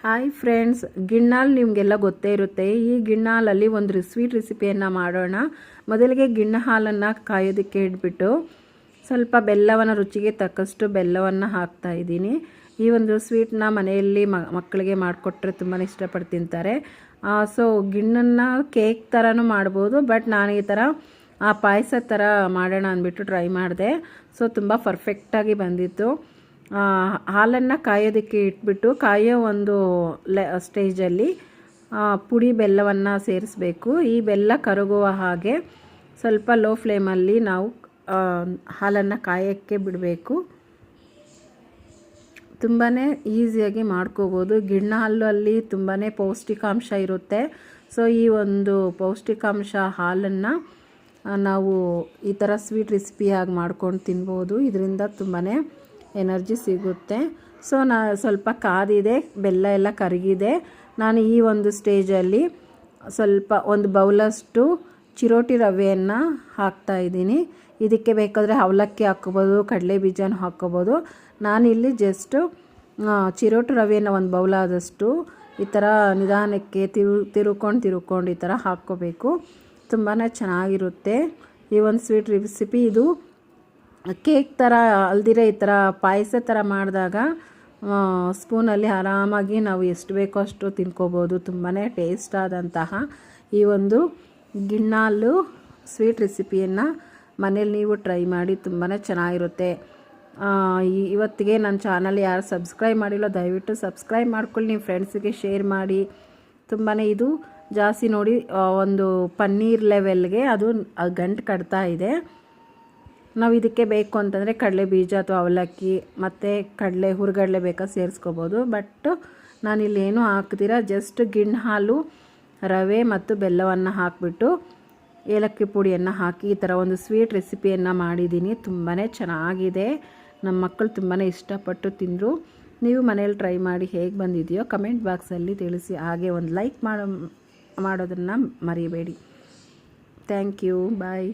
Hi friends, ಗಿಣ್ಣಾಲ್ ನಿಮಗೆಲ್ಲ ಗೊತ್ತೇ ಇರುತ್ತೆ. ಈ ಗಿಣ್ಣಾಲಲ್ಲಿ ಒಂದು ಸ್ವೀಟ್ ರೆಸಿಪಿಯನ್ನು ಮಾಡೋಣ. ಮೊದಲಿಗೆ ಗಿಣ್ಣ ಹಾಲನ್ನು ಕಾಯೋದಕ್ಕೆ ಇಟ್ಬಿಟ್ಟು ಸ್ವಲ್ಪ ಬೆಲ್ಲವನ್ನು ರುಚಿಗೆ ತಕ್ಕಷ್ಟು ಬೆಲ್ಲವನ್ನು ಹಾಕ್ತಾ ಇದ್ದೀನಿ. ಈ ಒಂದು ಸ್ವೀಟ್ನ ಮನೆಯಲ್ಲಿ ಮಕ್ಕಳಿಗೆ ಮಾಡಿಕೊಟ್ರೆ ತುಂಬಾ ಇಷ್ಟಪಟ್ಟು ತಿಂತಾರೆ. ಸೊ ಗಿಣ್ಣನ್ನು ಕೇಕ್ ಥರನೂ ಮಾಡ್ಬೋದು, ಬಟ್ ನಾನು ಈ ಥರ ಪಾಯಸ ಥರ ಮಾಡೋಣ ಅಂದ್ಬಿಟ್ಟು ಟ್ರೈ ಮಾಡಿದೆ. ಸೊ ತುಂಬ ಪರ್ಫೆಕ್ಟಾಗಿ ಬಂದಿತ್ತು. ಹಾಲನ್ನು ಕಾಯೋದಕ್ಕೆ ಇಟ್ಬಿಟ್ಟು ಕಾಯೋ ಒಂದು ಸ್ಟೇಜಲ್ಲಿ ಪುಡಿ ಬೆಲ್ಲವನ್ನು ಸೇರಿಸಬೇಕು. ಈ ಬೆಲ್ಲ ಕರಗುವ ಹಾಗೆ ಸ್ವಲ್ಪ ಲೋ ಫ್ಲೇಮಲ್ಲಿ ನಾವು ಹಾಲನ್ನು ಕಾಯೋಕ್ಕೆ ಬಿಡಬೇಕು. ತುಂಬಾ ಈಸಿಯಾಗಿ ಮಾಡ್ಕೋಬೋದು. ಗಿಣ್ಣ ಹಾಲಲ್ಲಿ ತುಂಬಾ ಪೌಷ್ಟಿಕಾಂಶ ಇರುತ್ತೆ. ಸೊ ಈ ಒಂದು ಪೌಷ್ಟಿಕಾಂಶ ಹಾಲನ್ನು ನಾವು ಈ ಥರ ಸ್ವೀಟ್ ರೆಸಿಪಿಯಾಗಿ ಮಾಡ್ಕೊಂಡು ತಿನ್ಬೋದು. ಇದರಿಂದ ತುಂಬಾ ಎನರ್ಜಿ ಸಿಗುತ್ತೆ. ಸೊ ಸ್ವಲ್ಪ ಕಾದಿದೆ, ಬೆಲ್ಲ ಎಲ್ಲ ಕರಗಿದೆ. ನಾನು ಈ ಒಂದು ಸ್ಟೇಜಲ್ಲಿ ಸ್ವಲ್ಪ ಒಂದು ಬೌಲಷ್ಟು ಚಿರೋಟಿ ರವೆಯನ್ನು ಹಾಕ್ತಾಯಿದ್ದೀನಿ. ಇದಕ್ಕೆ ಬೇಕಾದರೆ ಅವಲಕ್ಕಿ ಹಾಕ್ಕೋಬೋದು, ಕಡಲೆ ಬೀಜನೂ ಹಾಕ್ಕೋಬೋದು. ನಾನಿಲ್ಲಿ ಜಸ್ಟು ಚಿರೋಟಿ ರವೆಯನ್ನು ಒಂದು ಬೌಲಾದಷ್ಟು ಈ ಥರ ನಿಧಾನಕ್ಕೆ ತಿರುಕೊಂಡು ಈ ಥರ ಹಾಕ್ಕೋಬೇಕು. ತುಂಬಾ ಚೆನ್ನಾಗಿರುತ್ತೆ ಈ ಒಂದು ಸ್ವೀಟ್ ರೆಸಿಪಿ. ಇದು ಕೇಕ್ ಥರ ಅಲ್ದಿರ ಈ ಥರ ಪಾಯಸ ಥರ ಮಾಡಿದಾಗ ಸ್ಪೂನಲ್ಲಿ ಆರಾಮಾಗಿ ನಾವು ಎಷ್ಟು ಬೇಕೋ ಅಷ್ಟು ತಿನ್ಕೋಬೋದು. ತುಂಬಾ ಟೇಸ್ಟ್ ಆದಂತಹ ಈ ಒಂದು ಗಿಣ್ಣಾಲು ಸ್ವೀಟ್ ರೆಸಿಪಿಯನ್ನು ಮನೇಲಿ ನೀವು ಟ್ರೈ ಮಾಡಿ, ತುಂಬಾ ಚೆನ್ನಾಗಿರುತ್ತೆ. ಇವತ್ತಿಗೆ ನನ್ನ ಚಾನಲ್ ಯಾರು ಸಬ್ಸ್ಕ್ರೈಬ್ ಮಾಡಿಲ್ಲ ದಯವಿಟ್ಟು ಸಬ್ಸ್ಕ್ರೈಬ್ ಮಾಡ್ಕೊಳ್ಳಿ. ನಿಮ್ಮ ಫ್ರೆಂಡ್ಸಿಗೆ ಶೇರ್ ಮಾಡಿ. ತುಂಬಾ ಇದು ಜಾಸ್ತಿ ನೋಡಿ ಒಂದು ಪನ್ನೀರ್ ಲೆವೆಲ್ಗೆ ಅದು ಗಂಟು ಕಟ್ತಾ ಇದೆ. ನಾವು ಇದಕ್ಕೆ ಬೇಕು ಅಂತಂದರೆ ಕಡಲೆ ಬೀಜ ಅಥವಾ ಅವಲಕ್ಕಿ ಮತ್ತು ಹುರ್ಗಡಲೆ ಬೇಕಾದ್ರೆ ಸೇರಿಸ್ಕೋಬೋದು. ಬಟ್ ನಾನಿಲ್ಲಿ ಏನೂ ಹಾಕ್ತೀರಾ, ಜಸ್ಟ್ ಗಿಣ್ಣು ಹಾಲು, ರವೆ ಮತ್ತು ಬೆಲ್ಲವನ್ನು ಹಾಕಿಬಿಟ್ಟು ಏಲಕ್ಕಿ ಪುಡಿಯನ್ನು ಹಾಕಿ ಈ ಥರ ಒಂದು ಸ್ವೀಟ್ ರೆಸಿಪಿಯನ್ನು ಮಾಡಿದ್ದೀನಿ. ತುಂಬಾ ಚೆನ್ನಾಗಿದೆ. ನಮ್ಮ ಮಕ್ಕಳು ತುಂಬಾ ಇಷ್ಟಪಟ್ಟು ತಿಂದರು. ನೀವು ಮನೇಲಿ ಟ್ರೈ ಮಾಡಿ ಹೇಗೆ ಬಂದಿದೆಯೋ ಕಮೆಂಟ್ ಬಾಕ್ಸಲ್ಲಿ ತಿಳಿಸಿ. ಹಾಗೆ ಒಂದು ಲೈಕ್ ಮಾಡೋದನ್ನು ಮರಿಬೇಡಿ. Thank you. ಬಾಯ್.